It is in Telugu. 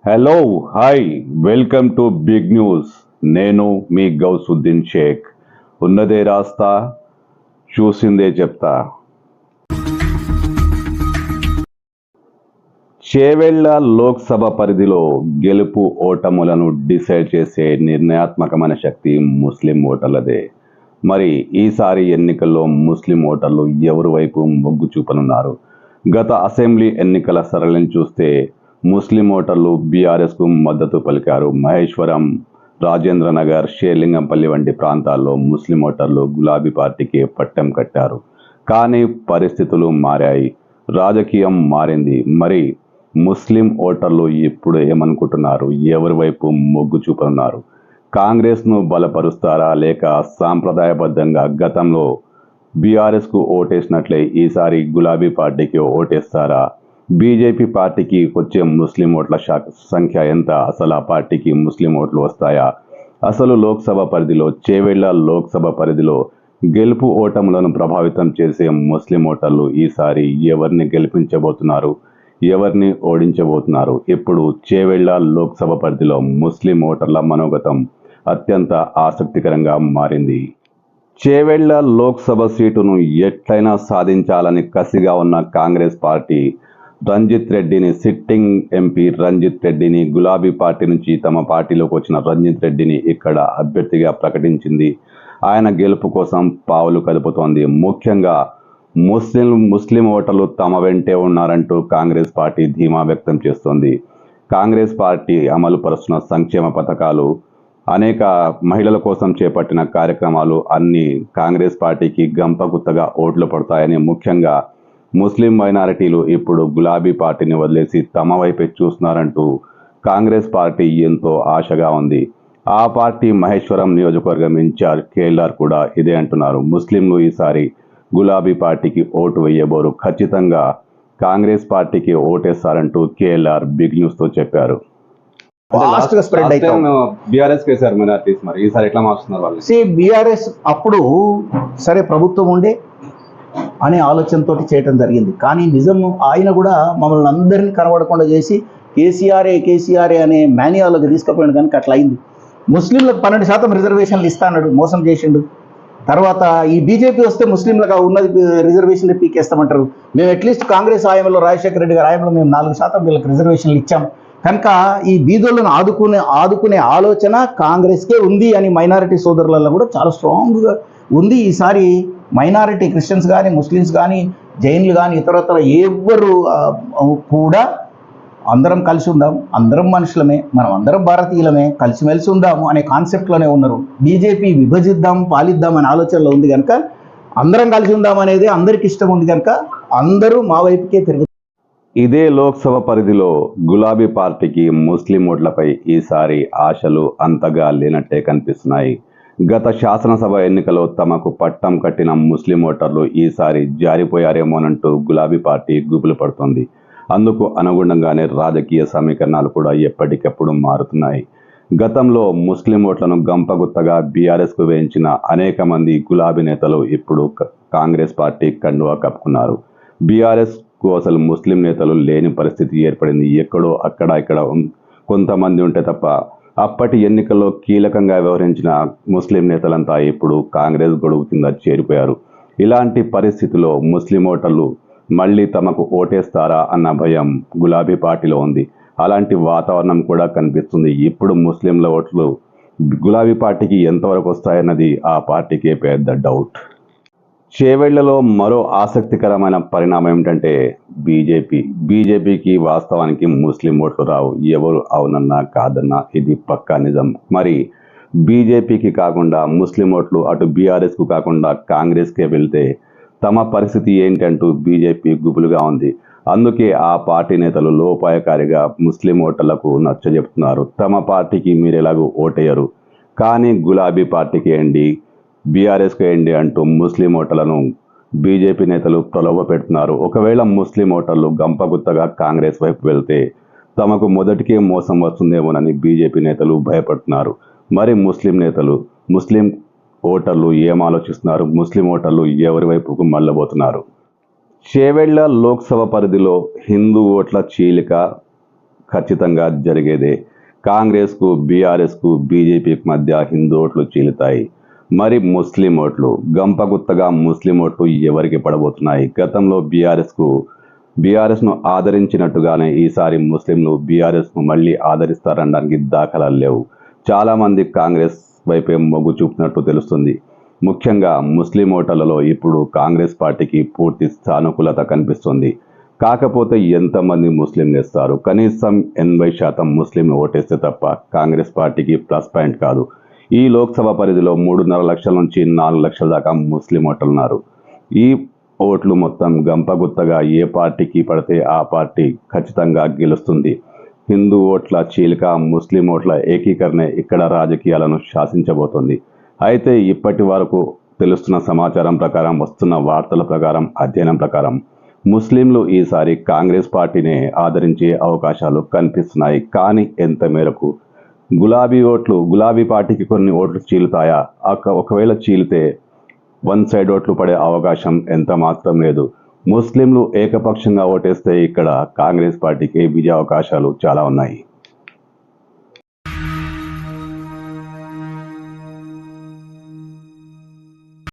Hello hi welcome to Big News. నేను మీ గౌసుద్దీన్ షేక్. ఉన్నదే రాస్తా, చూసిందే చెప్తా. చేవెళ్ల లోక్సభ పరిధిలో గెలుపు ఓటములను డిసైడ్ చేసే నిర్ణయాత్మకమైన శక్తి ముస్లిం ఓటర్లదే. మరి ఈసారి ఎన్నికల్లో ముస్లిం ఓటర్లు ఎవరి వైపు మొగ్గు చూపనున్నారు? గత అసెంబ్లీ ఎన్నికల సరళిని చూస్తే ముస్లిం ఓటర్లు బీఆర్ఎస్కు మద్దతు పలికారు. మహేశ్వరం, రాజేంద్రనగర్, షేర్లింగంపల్లి వంటి ప్రాంతాల్లో ముస్లిం ఓటర్లు గులాబీ పార్టీకి పట్టం కట్టారు. కానీ పరిస్థితులు మారాయి, రాజకీయం మారింది. మరి ముస్లిం ఓటర్లు ఇప్పుడు ఏమనుకుంటున్నారు? ఎవరి వైపు మొగ్గు చూపనున్నారు? కాంగ్రెస్ను బలపరుస్తారా, లేక సాంప్రదాయబద్ధంగా గతంలో బీఆర్ఎస్కు ఓటేసినట్లే ఈసారి గులాబీ పార్టీకి ఓటేస్తారా? బీజేపీ పార్టీకి వచ్చే ముస్లిం ఓట్ల సంఖ్య ఎంత? అసలు ఆ పార్టీకి ముస్లిం ఓట్లు వస్తాయా? అసలు లోక్సభ పరిధిలో, చేవెళ్ల లోక్సభ పరిధిలో గెలుపు ఓటములను ప్రభావితం చేసే ముస్లిం ఓటర్లు ఈసారి ఎవరిని గెలిపించబోతున్నారు, ఎవరిని ఓడించబోతున్నారు? ఇప్పుడు చేవెళ్ల లోక్సభ పరిధిలో ముస్లిం ఓటర్ల మనోగతం అత్యంత ఆసక్తికరంగా మారింది. చేవెళ్ల లోక్సభ సీటును ఎట్లయినా సాధించాలని కసిగా ఉన్న కాంగ్రెస్ పార్టీ రంజిత్ రెడ్డిని, సిట్టింగ్ ఎంపీ రంజిత్ రెడ్డిని, గులాబీ పార్టీ నుంచి తమ పార్టీలోకి వచ్చిన రంజిత్ రెడ్డిని ఇక్కడ అభ్యర్థిగా ప్రకటించింది. ఆయన గెలుపు కోసం పావులు కదుపుతోంది. ముఖ్యంగా ముస్లిం ఓటర్లు తమ వెంటే ఉన్నారంటూ కాంగ్రెస్ పార్టీ ధీమా వ్యక్తం చేస్తోంది. కాంగ్రెస్ పార్టీ అమలు పరుస్తున్న సంక్షేమ పథకాలు, అనేక మహిళల కోసం చేపట్టిన కార్యక్రమాలు అన్నీ కాంగ్రెస్ పార్టీకి గంపగుత్తగా ఓట్లు పడతాయని, ముఖ్యంగా ముస్లిం మైనారిటీలు ఇప్పుడు గులాబీ పార్టీని వదిలేసి తమ వైపే చూస్తున్నారంటూ కాంగ్రెస్ పార్టీ ఎంతో ఆశగా ఉంది. ఆ పార్టీ మహేశ్వరం నియోజకవర్గం ఇన్ఛార్జ్ కేఎల్ఆర్ కూడా ఇదే అంటున్నారు. ముస్లింలు ఈసారి గులాబీ పార్టీకి ఓటు వేయబోరు, ఖచ్చితంగా కాంగ్రెస్ పార్టీకి ఓటేస్తారంటూ కేఎల్ఆర్ బిగ్ న్యూస్ తో చెప్పారు. బీఆర్ఎస్ అప్పుడు సరే ప్రభుత్వం ఉండే అనే ఆలోచనతో చేయటం జరిగింది. కానీ నిజం ఆయన కూడా మమ్మల్ని అందరినీ కనబడకుండా చేసి కేసీఆర్ఏ అనే మాన్యువల్కి తీసుకుపోయాడు. కనుక అట్లా అయింది. ముస్లింలకు 12% రిజర్వేషన్లు ఇస్తాడు, మోసం చేసిండు. తర్వాత ఈ బీజేపీ వస్తే ముస్లింలకు ఉన్నది రిజర్వేషన్లు పీకేస్తామంటారు. మేము అట్లీస్ట్ కాంగ్రెస్ హయాంలో, రాజశేఖర రెడ్డి గారి హయాంలో మేము 4% వీళ్ళకి రిజర్వేషన్లు ఇచ్చాం. కనుక ఈ బీదోళ్ళను ఆదుకునే ఆలోచన కాంగ్రెస్కే ఉంది అని మైనారిటీ సోదరులలో కూడా చాలా స్ట్రాంగ్గా ఉంది. ఈసారి మైనారిటీ క్రిస్టియన్స్ కానీ, ముస్లిమ్స్ కానీ, జైన్లు కానీ, ఇతరత్ర ఎవ్వరు కూడా అందరం కలిసి ఉందాం, అందరం మనుషులమే, మనం అందరం భారతీయులమే, కలిసిమెలిసి ఉందాము అనే కాన్సెప్ట్లోనే ఉన్నారు. బీజేపీ విభజిద్దాం, పాలిద్దాం అనే ఆలోచనలో ఉంది కనుక అందరం కలిసి ఉందాం అనేది అందరికి ఇష్టం ఉంది కనుక అందరూ మా వైపుకే తిరుగుతారు. ఇదే లోక్సభ పరిధిలో గులాబీ పార్టీకి ముస్లిం ఓట్లపై ఈసారి ఆశలు అంతగా లేనట్టే కనిపిస్తున్నాయి. గత శాసనసభ ఎన్నికలో తమకు పట్టం కట్టిన ముస్లిం ఓటర్లు ఈసారి జారిపోయారేమోనంటూ గులాబీ పార్టీ గుబులు పడుతోంది. అందుకు అనుగుణంగానే రాజకీయ సమీకరణాలు కూడా ఎప్పటికప్పుడు మారుతున్నాయి. గతంలో ముస్లిం ఓట్లను గంపగుత్తగా బీఆర్ఎస్కు వేయించిన అనేక మంది గులాబీ నేతలు ఇప్పుడు కాంగ్రెస్ పార్టీ కండువా కప్పుకున్నారు. బీఆర్ఎస్కు అసలు ముస్లిం నేతలు లేని పరిస్థితి ఏర్పడింది. ఎక్కడో అక్కడ ఇక్కడ కొంతమంది ఉంటే తప్ప అప్పటి ఎన్నికల్లో కీలకంగా వ్యవహరించిన ముస్లిం నేతలంతా ఇప్పుడు కాంగ్రెస్ గొడుగు కింద చేరిపోయారు. ఇలాంటి పరిస్థితిలో ముస్లిం ఓటర్లు మళ్ళీ తమకు ఓటేస్తారా అన్న భయం గులాబీ పార్టీలో ఉంది. అలాంటి వాతావరణం కూడా కనిపిస్తుంది. ఇప్పుడు ముస్లింల ఓట్లు గులాబీ పార్టీకి ఎంతవరకు వస్తాయన్నది ఆ పార్టీకే పెద్ద డౌట్. చేవెళ్లలో మరో ఆసక్తికరమైన పరిణామం ఏమిటంటే బీజేపీకి వాస్తవానికి ముస్లిం ఓట్లు రావు. ఎవరు అవునన్నా కాదన్నా ఇది పక్కా నిజం. మరి బీజేపీకి కాకుండా ముస్లిం ఓట్లు అటు బీఆర్ఎస్కు కాకుండా కాంగ్రెస్కే వెళ్తే తమ పరిస్థితి ఏంటంటూ బీజేపీ గుబులుగా ఉంది. అందుకే ఆ పార్టీ నేతలు లోపాయకారిగా ముస్లిం ఓటర్లకు నచ్చజెప్తున్నారు. తమ పార్టీకి మీరు ఎలాగూ ఓటేయరు, కానీ గులాబీ పార్టీకి వేయండి, బీఆర్ఎస్కి వేయండి అంటూ ముస్లిం ఓటర్లను బీజేపీ నేతలు ప్రలోభ పెడుతున్నారు. ఒకవేళ ముస్లిం ఓటర్లు గంపగుత్తగా కాంగ్రెస్ వైపు వెళ్తే తమకు మొదటికే మోసం వస్తుందేమోనని బీజేపీ నేతలు భయపడుతున్నారు. మరి ముస్లిం ఓటర్లు ఏం ఆలోచిస్తున్నారు? ముస్లిం ఓటర్లు ఎవరి వైపుకు మళ్ళబోతున్నారు? చేవెళ్ల లోక్సభ పరిధిలో హిందూ ఓట్ల చీలిక ఖచ్చితంగా జరిగేదే. కాంగ్రెస్కు, బీఆర్ఎస్కు, బీజేపీకి మధ్య హిందూ ఓట్లు చీలుతాయి. మరి ముస్లిం ఓట్లు గంపగుత్తగా ముస్లిం ఓట్లు ఎవరికి పడబోతున్నాయి? గతంలో బీఆర్ఎస్ను ఆదరించినట్టుగానే ఈసారి ముస్లింలు బీఆర్ఎస్ను మళ్ళీ ఆదరిస్తారనడానికి దాఖలాలు లేవు. చాలామంది కాంగ్రెస్ వైపే మొగ్గు చూపినట్టు తెలుస్తుంది. ముఖ్యంగా ముస్లిం ఓటర్లలో ఇప్పుడు కాంగ్రెస్ పార్టీకి పూర్తి సానుకూలత కనిపిస్తుంది. కాకపోతే ఎంతమంది ముస్లింలు వేస్తారు? కనీసం 80% ముస్లింలు ఓటేస్తే తప్ప కాంగ్రెస్ పార్టీకి ప్లస్ పాయింట్ కాదు. ఈ లోక్సభ పరిధిలో 3.5 లక్షల నుంచి 4 లక్షల దాకా ముస్లిం ఓటర్లు ఉన్నారు. ఈ ఓట్లు మొత్తం గంపగుత్తగా ఏ పార్టీకి పడితే ఆ పార్టీ ఖచ్చితంగా గెలుస్తుంది. హిందూ ఓట్ల చీలిక, ముస్లిం ఓట్ల ఏకీకరణ ఇక్కడ రాజకీయాలను శాసించబోతోంది. అయితే ఇప్పటి వరకు తెలుస్తున్న సమాచారం ప్రకారం, వస్తున్న వార్తల ప్రకారం, అధ్యయనం ప్రకారం ముస్లింలు ఈసారి కాంగ్రెస్ పార్టీనే ఆదరించే అవకాశాలు కనిపిస్తున్నాయి. కానీ ఎంత మేరకు? గులాబీ పార్టీకి కొన్ని ఓట్లు చీలుతాయా? ఒకవేళ చీలితే వన్ సైడ్ ఓట్లు పడే అవకాశం ఎంత మాత్రం లేదు. ముస్లింలు ఏకపక్షంగా ఓటేస్తే ఇక్కడ కాంగ్రెస్ పార్టీకి విజయ అవకాశాలు చాలా ఉన్నాయి.